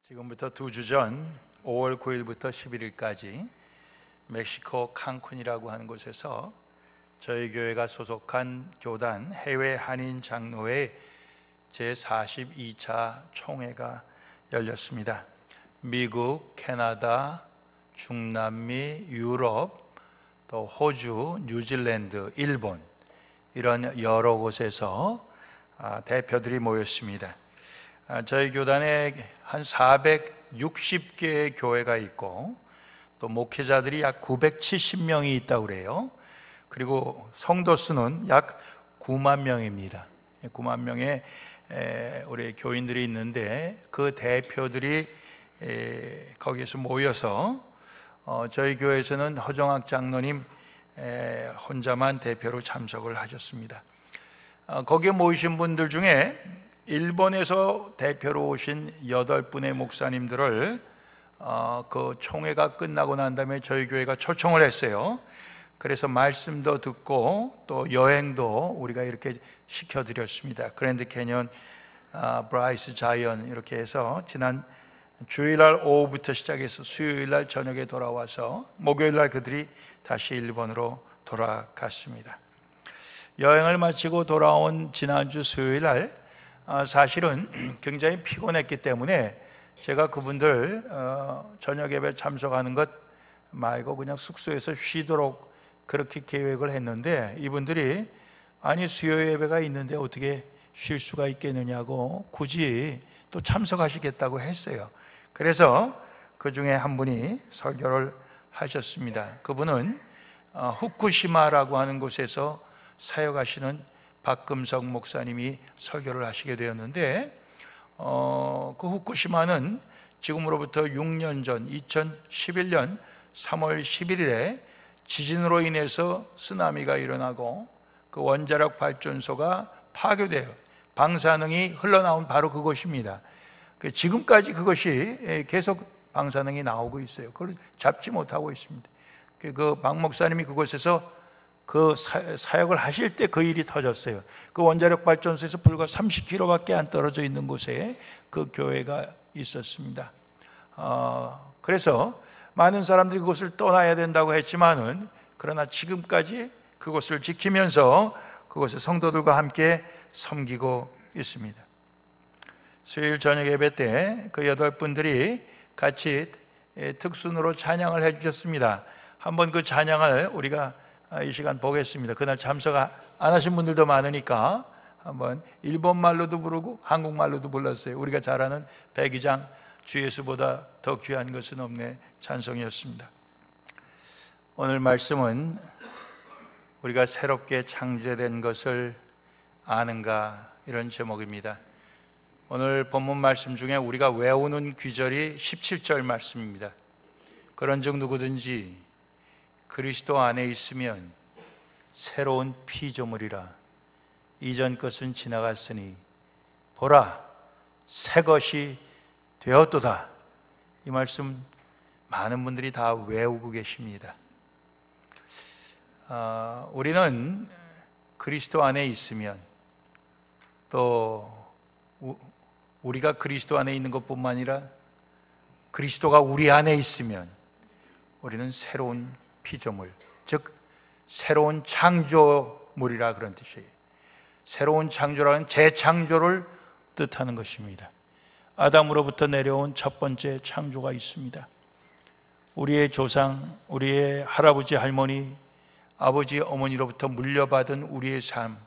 지금부터 2주 전 5월 9일부터 11일까지 멕시코 칸쿤이라고 하는 곳에서 저희 교회가 소속한 교단 해외 한인 장로회 제42차 총회가 열렸습니다. 미국, 캐나다, 중남미, 유럽, 또 호주, 뉴질랜드, 일본 이런 여러 곳에서 대표들이 모였습니다. 저희 교단에 한 460개의 교회가 있고 또 목회자들이 약 970명이 있다고 그래요. 그리고 성도 수는 약 9만 명입니다. 9만 명의 우리 교인들이 있는데 그 대표들이 거기에서 모여서 저희 교회에서는 허정학 장로님 혼자만 대표로 참석을 하셨습니다. 거기에 모이신 분들 중에 일본에서 대표로 오신 8분의 목사님들을 그 총회가 끝나고 난 다음에 저희 교회가 초청을 했어요. 그래서 말씀도 듣고 또 여행도 우리가 이렇게 시켜드렸습니다. 그랜드 캐년, 브라이스 자이언 이렇게 해서 지난 주일날 오후부터 시작해서 수요일날 저녁에 돌아와서 목요일날 그들이 다시 일본으로 돌아갔습니다. 여행을 마치고 돌아온 지난주 수요일날 사실은 굉장히 피곤했기 때문에 제가 그분들 저녁 예배 참석하는 것 말고 그냥 숙소에서 쉬도록 그렇게 계획을 했는데 이분들이 아니 수요 예배가 있는데 어떻게 쉴 수가 있겠느냐고 굳이 또 참석하시겠다고 했어요. 그래서 그 중에 한 분이 설교를 하셨습니다. 그분은 후쿠시마라고 하는 곳에서 사역하시는 박금석 목사님이 설교를 하시게 되었는데 그 후쿠시마는 지금으로부터 6년 전 2011년 3월 11일에 지진으로 인해서 쓰나미가 일어나고 그 원자력 발전소가 파괴돼요. 방사능이 흘러나온 바로 그곳입니다. 지금까지 그것이 계속 방사능이 나오고 있어요. 그걸 잡지 못하고 있습니다. 그 박 목사님이 그곳에서 그 사역을 하실 때 그 일이 터졌어요. 그 원자력 발전소에서 불과 30km밖에 안 떨어져 있는 곳에 그 교회가 있었습니다. 그래서 많은 사람들이 그곳을 떠나야 된다고 했지만은 그러나 지금까지 그곳을 지키면서 그곳의 성도들과 함께 섬기고 있습니다. 수요일 저녁 예배 때 그 8분들이 같이 특순으로 찬양을 해주셨습니다. 한번 그 찬양을 우리가 이 시간 보겠습니다. 그날 참석 안 하신 분들도 많으니까 한번 일본말로도 부르고 한국말로도 불렀어요. 우리가 잘 아는 백이장 주 예수보다 더 귀한 것은 없네 찬송이었습니다. 오늘 말씀은 우리가 새롭게 창조된 것을 아는가 이런 제목입니다. 오늘 본문 말씀 중에 우리가 외우는 귀절이 17절 말씀입니다. 그런즉 누구든지 그리스도 안에 있으면 새로운 피조물이라 이전 것은 지나갔으니 보라 새 것이 되었도다. 이 말씀 많은 분들이 다 외우고 계십니다. 우리는 그리스도 안에 있으면 또 우리가 그리스도 안에 있는 것뿐만 아니라 그리스도가 우리 안에 있으면 우리는 새로운 피조물, 즉 새로운 창조물이라 그런 뜻이에요. 새로운 창조라는 재창조를 뜻하는 것입니다. 아담으로부터 내려온 첫 번째 창조가 있습니다. 우리의 조상, 우리의 할아버지, 할머니, 아버지, 어머니로부터 물려받은 우리의 삶,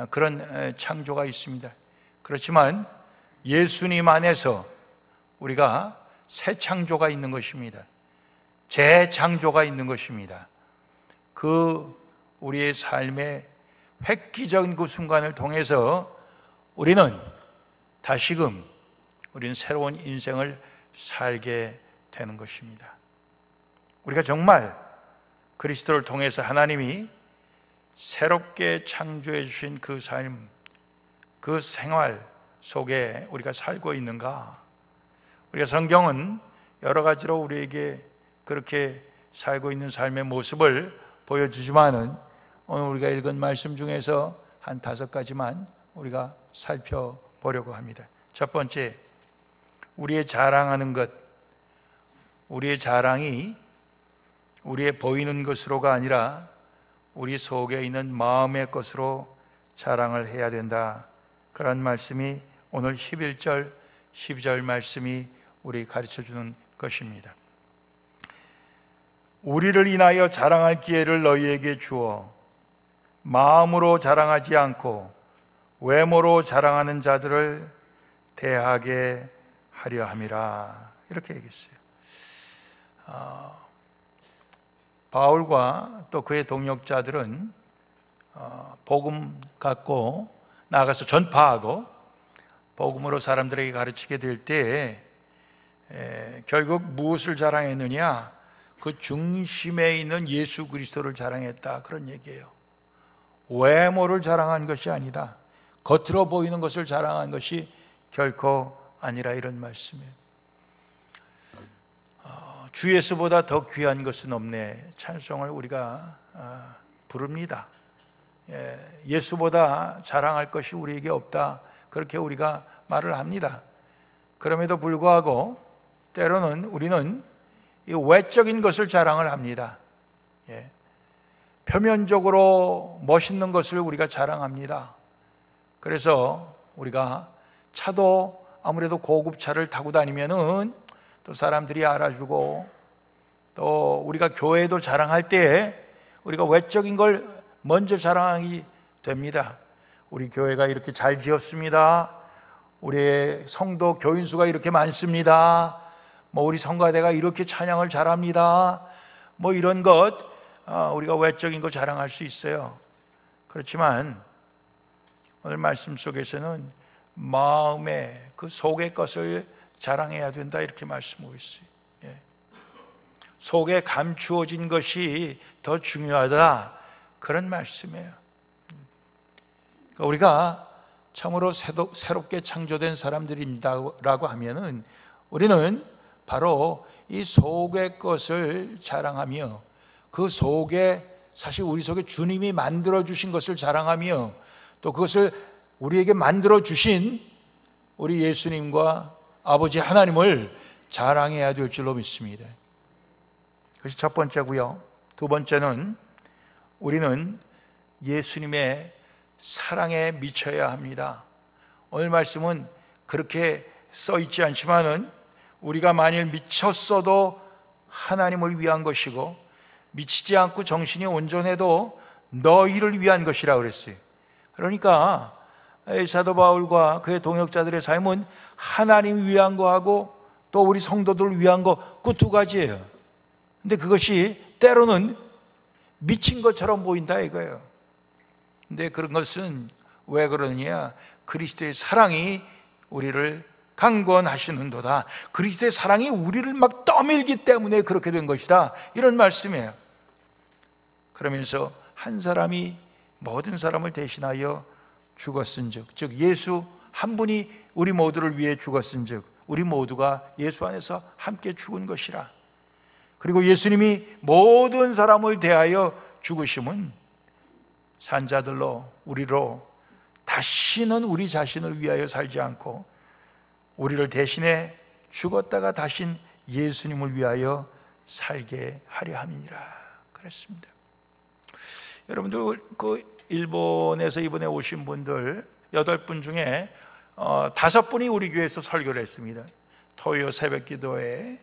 그런 창조가 있습니다. 그렇지만 예수님 안에서 우리가 새 창조가 있는 것입니다. 재창조가 있는 것입니다. 그 우리의 삶의 획기적인 그 순간을 통해서 우리는 다시금 우리는 새로운 인생을 살게 되는 것입니다. 우리가 정말 그리스도를 통해서 하나님이 새롭게 창조해 주신 그 삶, 그 생활 속에 우리가 살고 있는가? 우리가 성경은 여러 가지로 우리에게 그렇게 살고 있는 삶의 모습을 보여주지만은 오늘 우리가 읽은 말씀 중에서 한 5가지만 우리가 살펴보려고 합니다. 첫 번째, 우리의 자랑하는 것, 우리의 자랑이 우리의 보이는 것으로가 아니라 우리 속에 있는 마음의 것으로 자랑을 해야 된다. 그런 말씀이 오늘 11절, 12절 말씀이 우리 가르쳐주는 것입니다. 우리를 인하여 자랑할 기회를 너희에게 주어 마음으로 자랑하지 않고 외모로 자랑하는 자들을 대하게 하려 함이라. 이렇게 얘기했어요. 바울과 또 그의 동역자들은 복음 갖고 나가서 전파하고 복음으로 사람들에게 가르치게 될 때 결국 무엇을 자랑했느냐? 그 중심에 있는 예수 그리스도를 자랑했다, 그런 얘기예요. 외모를 자랑한 것이 아니다. 겉으로 보이는 것을 자랑한 것이 결코 아니라, 이런 말씀이에요. 주 예수보다 더 귀한 것은 없네, 찬송을 우리가 부릅니다. 예수보다 자랑할 것이 우리에게 없다, 그렇게 우리가 말을 합니다. 그럼에도 불구하고 때로는 우리는 이 외적인 것을 자랑을 합니다. 표면적으로 멋있는 것을 우리가 자랑합니다. 그래서 우리가 차도 아무래도 고급 차를 타고 다니면은 또 사람들이 알아주고, 또 우리가 교회도 자랑할 때 우리가 외적인 걸 먼저 자랑하게 됩니다. 우리 교회가 이렇게 잘 지었습니다. 우리의 성도 교인 수가 이렇게 많습니다. 우리 성가대가 이렇게 찬양을 잘합니다. 이런 것, 우리가 외적인 거 자랑할 수 있어요. 그렇지만 오늘 말씀 속에서는 마음의 그 속의 것을 자랑해야 된다, 이렇게 말씀하고 있어요. 속에 감추어진 것이 더 중요하다, 그런 말씀이에요. 그러니까 우리가 참으로 새롭게 창조된 사람들입니다라고 하면은 우리는 바로 이 속의 것을 자랑하며, 그 속에 사실 우리 속에 주님이 만들어 주신 것을 자랑하며, 또 그것을 우리에게 만들어 주신 우리 예수님과 아버지 하나님을 자랑해야 될 줄로 믿습니다. 그것이 첫 번째고요. 두 번째는 우리는 예수님의 사랑에 미쳐야 합니다. 오늘 말씀은 그렇게 써 있지 않지만은 우리가 만일 미쳤어도 하나님을 위한 것이고, 미치지 않고 정신이 온전해도 너희를 위한 것이라 그랬어요. 그러니까 사도 바울과 그의 동역자들의 삶은 하나님 위한 거하고 또 우리 성도들을 위한 거, 그 두 가지예요. 근데 그것이 때로는 미친 것처럼 보인다 이거예요. 근데 그런 것은 왜 그러느냐? 그리스도의 사랑이 우리를 강권하시는도다. 그리스도의 사랑이 우리를 막 떠밀기 때문에 그렇게 된 것이다, 이런 말씀이에요. 그러면서 한 사람이 모든 사람을 대신하여 죽었은즉, 즉 예수 한 분이 우리 모두를 위해 죽었은즉 우리 모두가 예수 안에서 함께 죽은 것이라. 그리고 예수님이 모든 사람을 대하여 죽으심은 산자들로, 우리로 다시는 우리 자신을 위하여 살지 않고 우리를 대신해 죽었다가 다신 예수님을 위하여 살게 하려 함이니라 그랬습니다. 여러분들, 그 일본에서 이번에 오신 분들 8분 중에 5분이 우리 교회에서 설교를 했습니다. 토요 새벽기도회,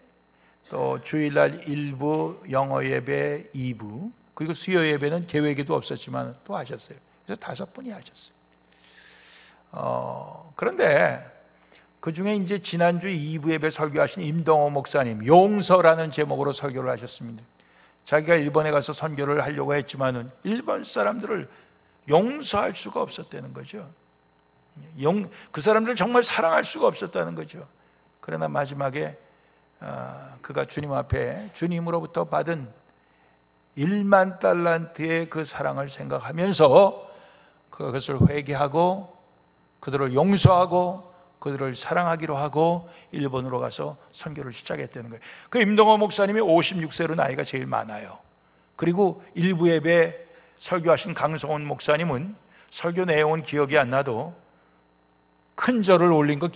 또 주일날 1부, 영어 예배 2부, 그리고 수요 예배는 계획에도 없었지만 또 하셨어요. 그래서 5분이 하셨어요. 그런데 그 중에 이제 지난주 2부 예배 설교하신 임동호 목사님, 용서라는 제목으로 설교를 하셨습니다. 자기가 일본에 가서 선교를 하려고 했지만은 일본 사람들을 용서할 수가 없었다는 거죠. 그 사람들을 정말 사랑할 수가 없었다는 거죠. 그러나 마지막에 그가 주님 앞에 주님으로부터 받은 1만 달란트의 그 사랑을 생각하면서 그것을 회개하고 그들을 용서하고 그들을 사랑하기로 하고 일본으로 가서 선교를 시작했다는 거예요. 그 임동호 목사님이 56세로 나이가 제일 많아요. 그리고 일부 예배 설교하신 강성원 목사님은 설교 내용은 기억이 안 나도 큰 절을 올린 거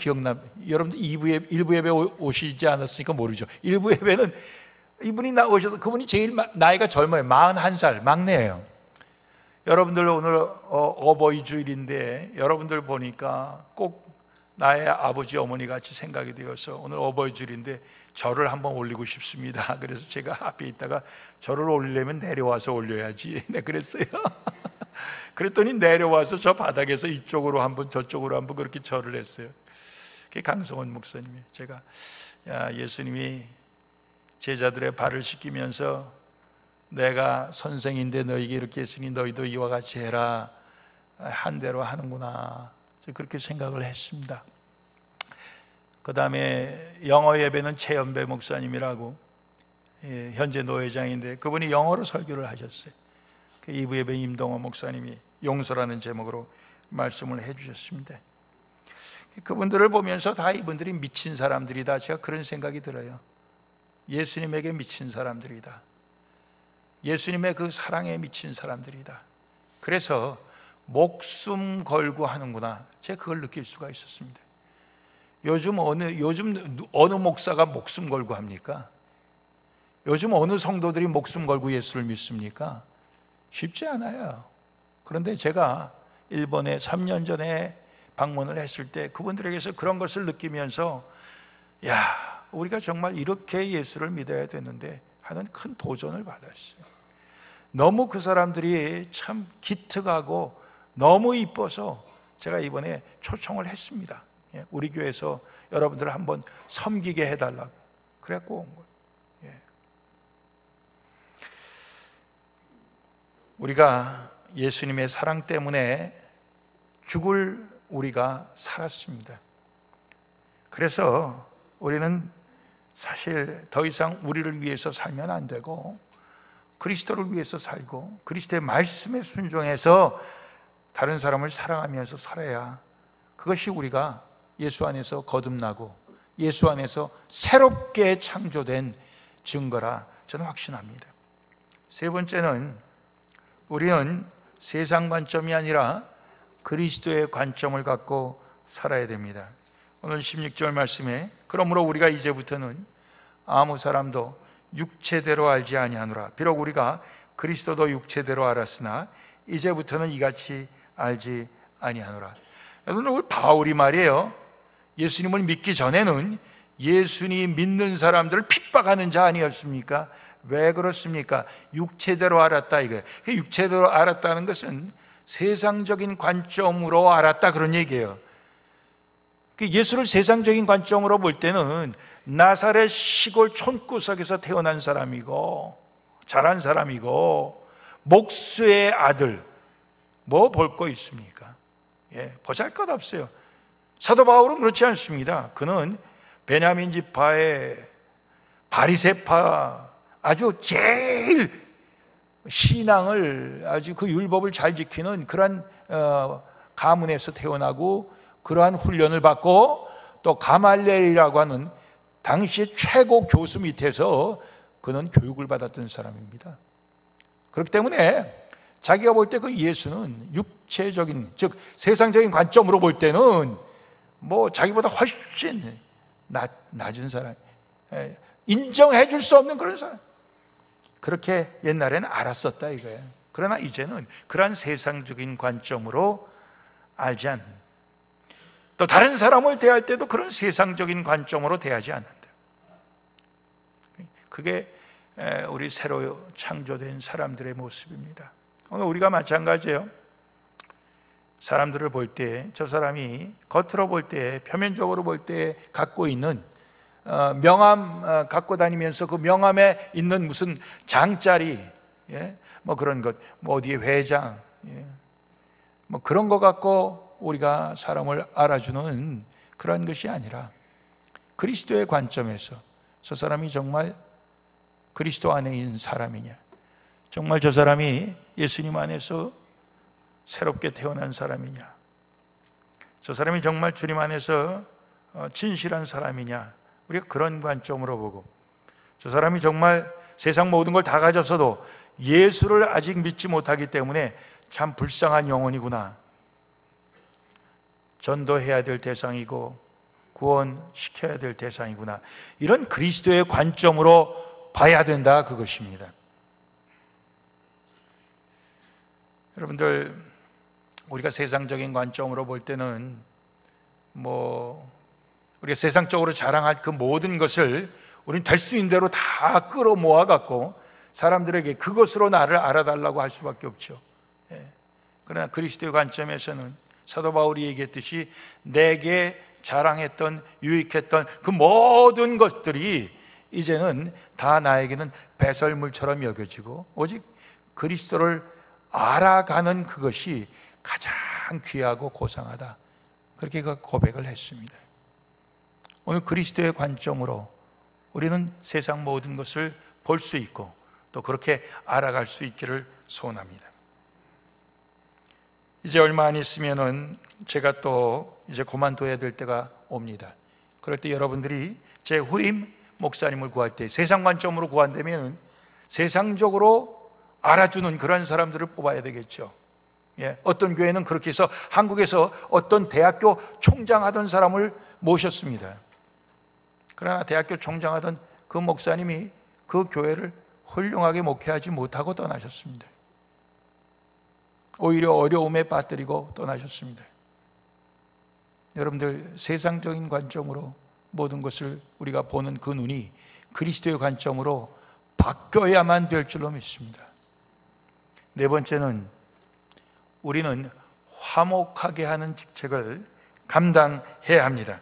여러분들 1부 예배 오시지 않았으니까 모르죠. 1부 예배는 이분이 나오셔서, 그분이 제일 나이가 젊어요. 41살, 막내예요. 여러분들 오늘 어버이 주일인데 여러분들 보니까 꼭 나의 아버지 어머니 같이 생각이 되어서 오늘 어버이 주일인데 절을 한번 올리고 싶습니다. 그래서 제가 앞에 있다가 절을 올리려면 내려와서 올려야지, 네, 그랬어요. 그랬더니 내려와서 저 바닥에서 이쪽으로 한번 저쪽으로 한번 그렇게 절을 했어요. 그게 강성원 목사님이에요. 제가 예수님이 제자들의 발을 씻기면서 내가 선생인데 너희에게 이렇게 했으니 너희도 이와 같이 해라, 한 대로 하는구나, 그렇게 생각을 했습니다. 그 다음에 영어 예배는 최연배 목사님이라고, 현재 노회장인데 그분이 영어로 설교를 하셨어요. 2부 예배 임동호 목사님이 용서라는 제목으로 말씀을 해주셨습니다. 그분들을 보면서 다 이분들이 미친 사람들이다, 제가 그런 생각이 들어요. 예수님에게 미친 사람들이다. 예수님의 그 사랑에 미친 사람들이다. 그래서 목숨 걸고 하는구나, 제가 그걸 느낄 수가 있었습니다. 요즘 어느 목사가 목숨 걸고 합니까? 요즘 어느 성도들이 목숨 걸고 예수를 믿습니까? 쉽지 않아요. 그런데 제가 일본에 3년 전에 방문을 했을 때 그분들에게서 그런 것을 느끼면서, 야, 우리가 정말 이렇게 예수를 믿어야 되는데 하는 큰 도전을 받았어요. 너무 그 사람들이 참 기특하고 너무 이뻐서 제가 이번에 초청을 했습니다. 우리 교회에서 여러분들을 한번 섬기게 해달라고, 그래갖고 온 거예요. 우리가 예수님의 사랑 때문에 죽을 우리가 살았습니다. 그래서 우리는 사실 더 이상 우리를 위해서 살면 안 되고 그리스도를 위해서 살고 그리스도의 말씀에 순종해서 다른 사람을 사랑하면서 살아야, 그것이 우리가 예수 안에서 거듭나고 예수 안에서 새롭게 창조된 증거라 저는 확신합니다. 세 번째는, 우리는 세상 관점이 아니라 그리스도의 관점을 갖고 살아야 됩니다. 오늘 16절 말씀에 그러므로 우리가 이제부터는 아무 사람도 육체대로 알지 아니하노라. 비록 우리가 그리스도도 육체대로 알았으나 이제부터는 이같이 알지 아니하노라. 여러분, 바울이 말이에요. 예수님을 믿기 전에는 예수님 믿는 사람들을 핍박하는 자 아니었습니까? 왜 그렇습니까? 육체대로 알았다 이거예요. 육체대로 알았다는 것은 세상적인 관점으로 알았다 그런 얘기예요. 예수를 세상적인 관점으로 볼 때는 나사렛 시골 촌구석에서 태어난 사람이고 자란 사람이고 목수의 아들, 뭐 볼 거 있습니까? 보잘것없어요. 사도 바울은 그렇지 않습니다. 그는 베냐민 지파의 바리새파, 아주 제일 신앙을, 아주 그 율법을 잘 지키는 그러한 가문에서 태어나고 그러한 훈련을 받고 또 가말리엘이라고 하는 당시의 최고 교수 밑에서 그는 교육을 받았던 사람입니다. 그렇기 때문에 자기가 볼 때 그 예수는 육체적인, 즉 세상적인 관점으로 볼 때는 뭐 자기보다 훨씬 낮은 사람, 인정해 줄 수 없는 그런 사람, 그렇게 옛날에는 알았었다 이거예요. 그러나 이제는 그러한 세상적인 관점으로 알지 않는, 또 다른 사람을 대할 때도 그런 세상적인 관점으로 대하지 않는다. 그게 우리 새로 창조된 사람들의 모습입니다. 오늘 우리가 마찬가지예요. 사람들을 볼 때 저 사람이 겉으로 볼 때, 표면적으로 볼 때 갖고 있는 명함 갖고 다니면서 그 명함에 있는 무슨 장자리, 뭐 그런 것, 뭐 어디에 회장, 뭐 그런 거 갖고 우리가 사람을 알아주는 그런 것이 아니라 그리스도의 관점에서 저 사람이 정말 그리스도 안에 있는 사람이냐, 정말 저 사람이 예수님 안에서 새롭게 태어난 사람이냐, 저 사람이 정말 주님 안에서 진실한 사람이냐, 우리가 그런 관점으로 보고, 저 사람이 정말 세상 모든 걸 다 가졌어도 예수를 아직 믿지 못하기 때문에 참 불쌍한 영혼이구나, 전도해야 될 대상이고 구원시켜야 될 대상이구나, 이런 그리스도의 관점으로 봐야 된다, 그것입니다. 여러분들, 우리가 세상적인 관점으로 볼 때는 우리가 세상적으로 자랑할 그 모든 것을 우리는 될 수 있는 대로 다 끌어모아 갖고 사람들에게 그것으로 나를 알아달라고 할 수밖에 없죠. 그러나 그리스도의 관점에서는 사도 바울이 얘기했듯이 내게 자랑했던, 유익했던 그 모든 것들이 이제는 다 나에게는 배설물처럼 여겨지고 오직 그리스도를 알아가는 그것이 가장 귀하고 고상하다, 그렇게 그 고백을 했습니다. 오늘 그리스도의 관점으로 우리는 세상 모든 것을 볼 수 있고 또 그렇게 알아갈 수 있기를 소원합니다. 이제 얼마 안 있으면은 제가 또 이제 그만둬야 될 때가 옵니다. 그럴 때 여러분들이 제 후임 목사님을 구할 때 세상 관점으로 구한다면 세상적으로 알아주는 그런 사람들을 뽑아야 되겠죠. 어떤 교회는 그렇게 해서 한국에서 어떤 대학교 총장하던 사람을 모셨습니다. 그러나 대학교 총장하던 그 목사님이 그 교회를 훌륭하게 목회하지 못하고 떠나셨습니다. 오히려 어려움에 빠뜨리고 떠나셨습니다. 여러분들, 세상적인 관점으로 모든 것을 우리가 보는 그 눈이 그리스도의 관점으로 바뀌어야만 될 줄로 믿습니다. 네 번째는 우리는 화목하게 하는 직책을 감당해야 합니다.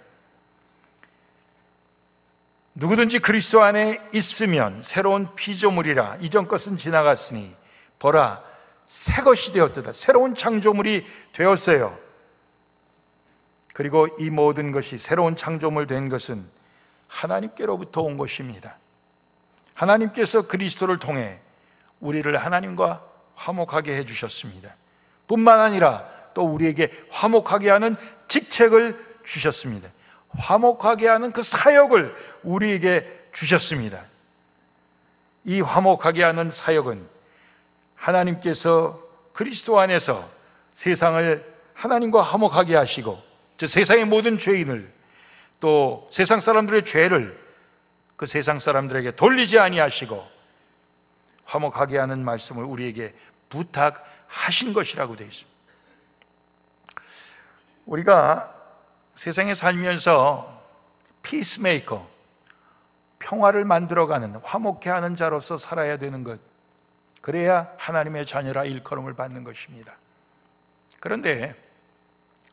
누구든지 그리스도 안에 있으면 새로운 피조물이라, 이전 것은 지나갔으니 보라 새 것이 되었도다. 새로운 창조물이 되었어요. 그리고 이 모든 것이 새로운 창조물 된 것은 하나님께로부터 온 것입니다. 하나님께서 그리스도를 통해 우리를 하나님과 화목하게 해주셨습니다. 뿐만 아니라 또 우리에게 화목하게 하는 직책을 주셨습니다. 화목하게 하는 그 사역을 우리에게 주셨습니다. 이 화목하게 하는 사역은 하나님께서 그리스도 안에서 세상을 하나님과 화목하게 하시고, 세상의 모든 죄인을, 또 세상 사람들의 죄를 그 세상 사람들에게 돌리지 아니하시고 화목하게 하는 말씀을 우리에게 부탁하신 것이라고 되어 있습니다. 우리가 세상에 살면서 피스메이커, 평화를 만들어가는, 화목해 하는 자로서 살아야 되는 것, 그래야 하나님의 자녀라 일컬음을 받는 것입니다. 그런데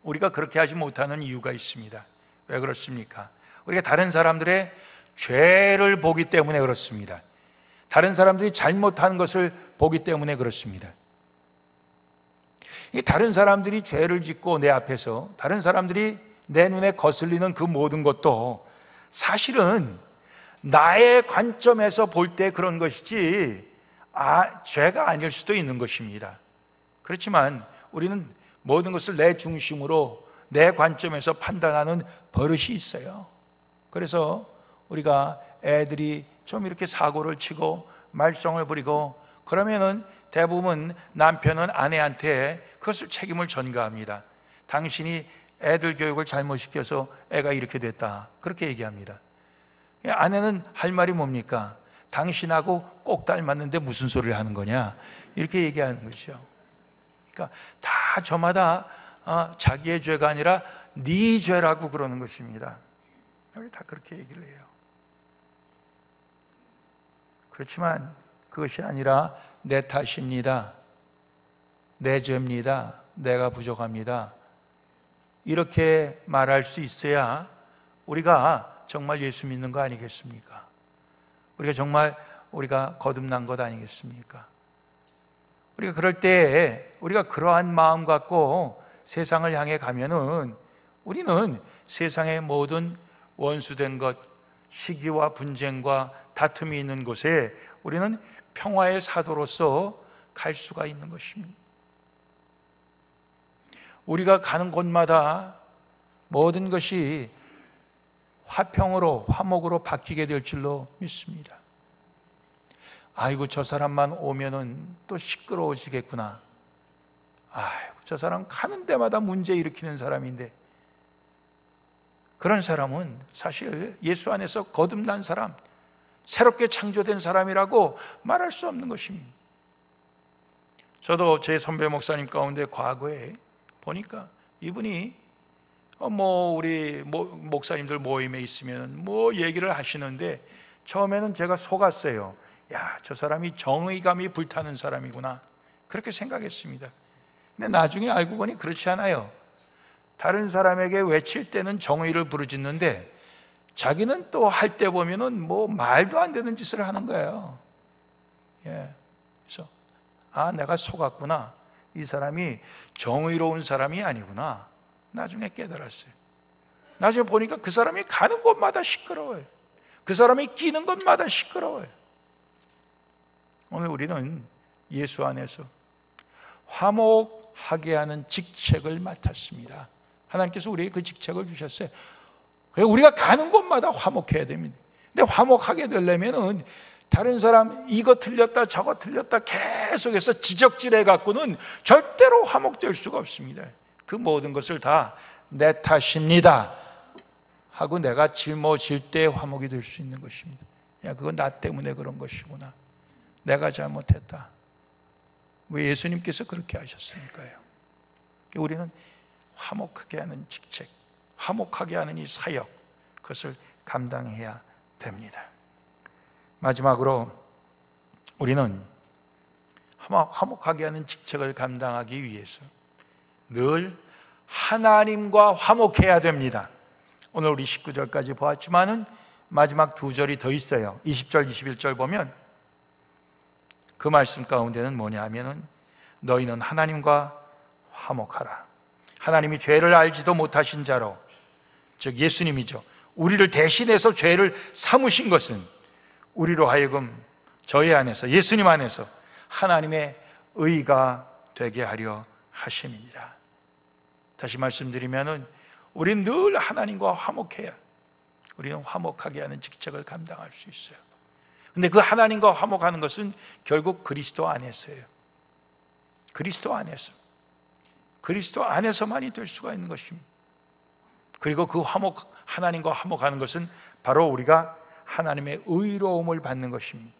우리가 그렇게 하지 못하는 이유가 있습니다. 왜 그렇습니까? 우리가 다른 사람들의 죄를 보기 때문에 그렇습니다. 다른 사람들이 잘못하는 것을 보기 때문에 그렇습니다. 다른 사람들이 죄를 짓고 내 앞에서 다른 사람들이 내 눈에 거슬리는 그 모든 것도 사실은 나의 관점에서 볼 때 그런 것이지 죄가 아닐 수도 있는 것입니다. 그렇지만 우리는 모든 것을 내 중심으로, 내 관점에서 판단하는 버릇이 있어요. 그래서 우리가 애들이 좀 이렇게 사고를 치고 말썽을 부리고 그러면은 대부분 남편은 아내한테 그것을 책임을 전가합니다. 당신이 애들 교육을 잘못 시켜서 애가 이렇게 됐다, 그렇게 얘기합니다. 아내는 할 말이 뭡니까? 당신하고 꼭 닮았는데 무슨 소리를 하는 거냐, 이렇게 얘기하는 것이죠. 그러니까 다 저마다 자기의 죄가 아니라 네 죄라고 그러는 것입니다. 우리 다 그렇게 얘기를 해요. 그렇지만 그것이 아니라 내 탓입니다, 내 죄입니다, 내가 부족합니다, 이렇게 말할 수 있어야 우리가 정말 예수 믿는 거 아니겠습니까? 우리가 정말 거듭난 것 아니겠습니까? 우리가 그럴 때 우리가 그러한 마음 갖고 세상을 향해 가면은 우리는 세상의 모든 원수된 것, 시기와 분쟁과 다툼이 있는 곳에 우리는 평화의 사도로서 갈 수가 있는 것입니다. 우리가 가는 곳마다 모든 것이 화평으로, 화목으로 바뀌게 될 줄로 믿습니다. 아이고, 저 사람만 오면은 또 시끄러워지겠구나. 아이고, 저 사람 가는 데마다 문제 일으키는 사람인데 그런 사람은 사실 예수 안에서 거듭난 사람, 새롭게 창조된 사람이라고 말할 수 없는 것입니다. 저도 제 선배 목사님 가운데 과거에 보니까 이분이 우리 목사님들 모임에 있으면 얘기를 하시는데 처음에는 제가 속았어요. 야, 저 사람이 정의감이 불타는 사람이구나, 그렇게 생각했습니다. 근데 나중에 알고 보니 그렇지 않아요. 다른 사람에게 외칠 때는 정의를 부르짖는데 자기는 또 할 때 보면은 말도 안 되는 짓을 하는 거예요. 그래서 내가 속았구나. 이 사람이 정의로운 사람이 아니구나. 나중에 깨달았어요. 나중에 보니까 그 사람이 가는 곳마다 시끄러워요. 그 사람이 끼는 곳마다 시끄러워요. 오늘 우리는 예수 안에서 화목하게 하는 직책을 맡았습니다. 하나님께서 우리에게 그 직책을 주셨어요. 그래서 우리가 가는 곳마다 화목해야 됩니다. 근데 화목하게 되려면은 다른 사람 이거 틀렸다 저거 틀렸다 계속해서 지적질해 갖고는 절대로 화목될 수가 없습니다. 그 모든 것을 다 내 탓입니다 하고 내가 짊어질 때 화목이 될 수 있는 것입니다. 야, 그건 나 때문에 그런 것이구나. 내가 잘못했다. 왜 예수님께서 그렇게 하셨으니까요. 우리는 화목하게 하는 직책, 화목하게 하는 이 사역, 그것을 감당해야 됩니다. 마지막으로 우리는 화목하게 하는 직책을 감당하기 위해서 늘 하나님과 화목해야 됩니다. 오늘 우리 19절까지 보았지만은 마지막 두 절이 더 있어요. 20절, 21절 보면 그 말씀 가운데는 뭐냐 하면은 너희는 하나님과 화목하라. 하나님이 죄를 알지도 못하신 자로, 즉 예수님이죠, 우리를 대신해서 죄를 삼으신 것은 우리로 하여금 저희 안에서, 예수님 안에서 하나님의 의가 되게 하려 하심이니라. 다시 말씀드리면은 우리는 늘 하나님과 화목해야 우리는 화목하게 하는 직책을 감당할 수 있어요. 근데 그 하나님과 화목하는 것은 결국 그리스도 안에서예요. 그리스도 안에서, 그리스도 안에서만이 될 수가 있는 것입니다. 그리고 그 하나님과 화목하는 것은 바로 우리가 하나님의 의로움을 받는 것입니다.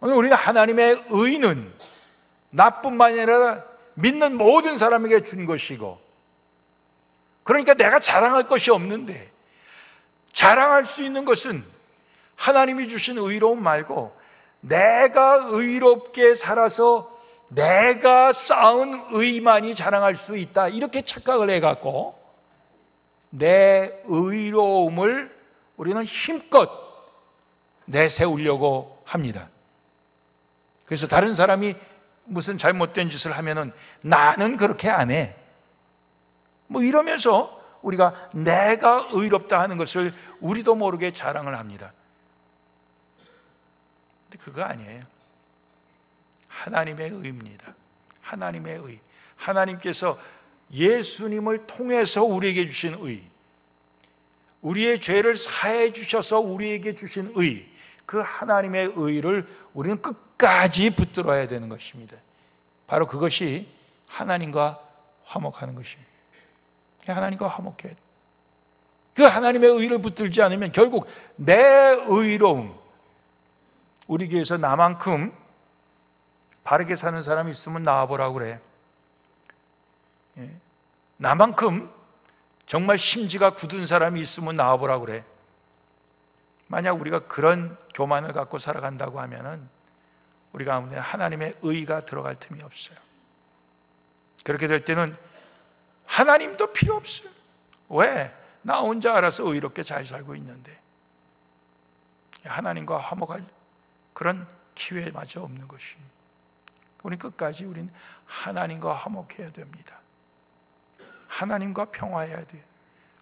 오늘 우리는 하나님의 의는 나뿐만 아니라 믿는 모든 사람에게 준 것이고, 그러니까 내가 자랑할 것이 없는데 자랑할 수 있는 것은 하나님이 주신 의로움 말고 내가 의롭게 살아서 내가 쌓은 의만이 자랑할 수 있다, 이렇게 착각을 해갖고 내 의로움을 우리는 힘껏 내세우려고 합니다. 그래서 다른 사람이 무슨 잘못된 짓을 하면은 나는 그렇게 안 해, 이러면서 우리가 내가 의롭다 하는 것을 우리도 모르게 자랑을 합니다. 근데 그거 아니에요. 하나님의 의입니다. 하나님의 의. 하나님께서 예수님을 통해서 우리에게 주신 의, 우리의 죄를 사해 주셔서 우리에게 주신 의, 그 하나님의 의를 우리는 끝까지 붙들어야 되는 것입니다. 바로 그것이 하나님과 화목하는 것입니다. 하나님과 화목해야 돼. 그 하나님의 의를 붙들지 않으면 결국 내 의로움, 우리 교회에서 나만큼 바르게 사는 사람이 있으면 나와보라고 그래. 나만큼 정말 심지가 굳은 사람이 있으면 나와보라고 그래. 만약 우리가 그런 교만을 갖고 살아간다고 하면은 우리 가운데 하나님의 의가 들어갈 틈이 없어요. 그렇게 될 때는 하나님도 필요 없어요. 왜? 나 혼자 알아서 의롭게 잘 살고 있는데. 하나님과 화목할 그런 기회마저 없는 것입니다. 우리 끝까지 우리는 하나님과 화목해야 됩니다. 하나님과 평화해야 돼요.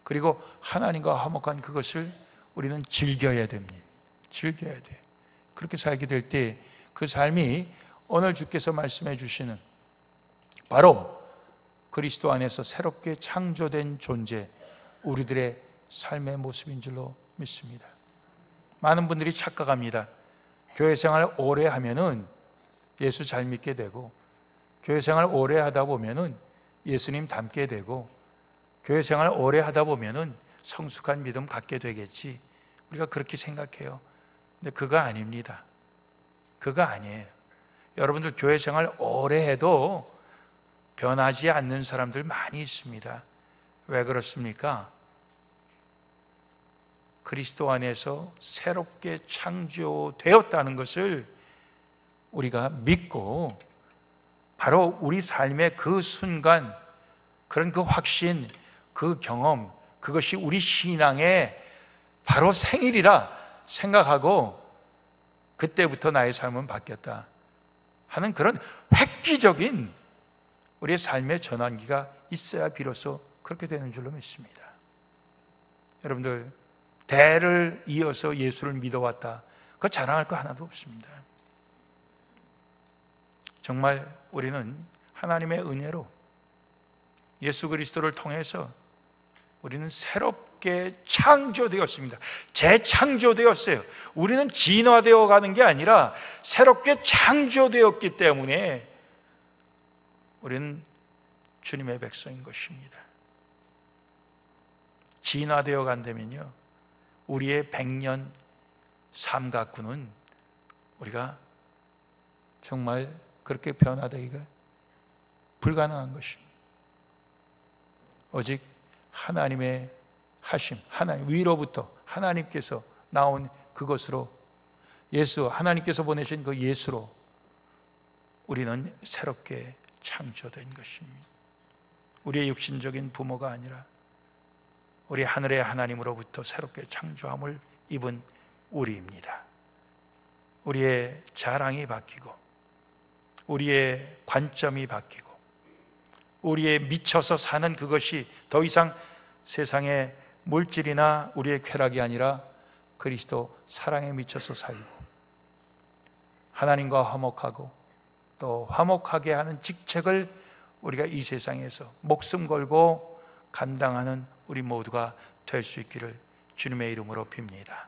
그리고 하나님과 화목한 그것을 우리는 즐겨야 됩니다. 즐겨야 돼요. 그렇게 살게 될 때 그 삶이 오늘 주께서 말씀해 주시는 바로 그리스도 안에서 새롭게 창조된 존재, 우리들의 삶의 모습인 줄로 믿습니다. 많은 분들이 착각합니다. 교회 생활 오래 하면은 예수 잘 믿게 되고, 교회 생활 오래 하다 보면은 예수님 닮게 되고, 교회 생활 오래 하다 보면은 성숙한 믿음 갖게 되겠지, 우리가 그렇게 생각해요. 근데 그거 아닙니다. 그거 아니에요. 여러분들 교회 생활 오래 해도 변하지 않는 사람들 많이 있습니다. 왜 그렇습니까? 그리스도 안에서 새롭게 창조되었다는 것을 우리가 믿고 바로 우리 삶의 그 순간, 그런 그 확신, 그 경험, 그것이 우리 신앙의 바로 생일이라 생각하고 그때부터 나의 삶은 바뀌었다 하는 그런 획기적인 우리의 삶의 전환기가 있어야 비로소 그렇게 되는 줄로 믿습니다. 여러분들, 대를 이어서 예수를 믿어왔다, 그거 자랑할 거 하나도 없습니다. 정말 우리는 하나님의 은혜로 예수 그리스도를 통해서 우리는 새롭게 창조되었습니다. 재창조되었어요. 우리는 진화되어 가는 게 아니라 새롭게 창조되었기 때문에 우리는 주님의 백성인 것입니다. 진화되어 간다면요, 우리의 100년 삶 갖고는 우리가 정말 그렇게 변화되기가 불가능한 것입니다. 오직 하나님의 하심, 하나님 위로부터 하나님께서 나온 그것으로, 예수, 하나님께서 보내신 그 예수로 우리는 새롭게 창조된 것입니다. 우리의 육신적인 부모가 아니라 우리 하늘의 하나님으로부터 새롭게 창조함을 입은 우리입니다. 우리의 자랑이 바뀌고, 우리의 관점이 바뀌고, 우리의 미쳐서 사는 그것이 더 이상 세상의 물질이나 우리의 쾌락이 아니라 그리스도 사랑에 미쳐서 살고, 하나님과 화목하고 또 화목하게 하는 직책을 우리가 이 세상에서 목숨 걸고 감당하는 우리 모두가 될 수 있기를 주님의 이름으로 빕니다.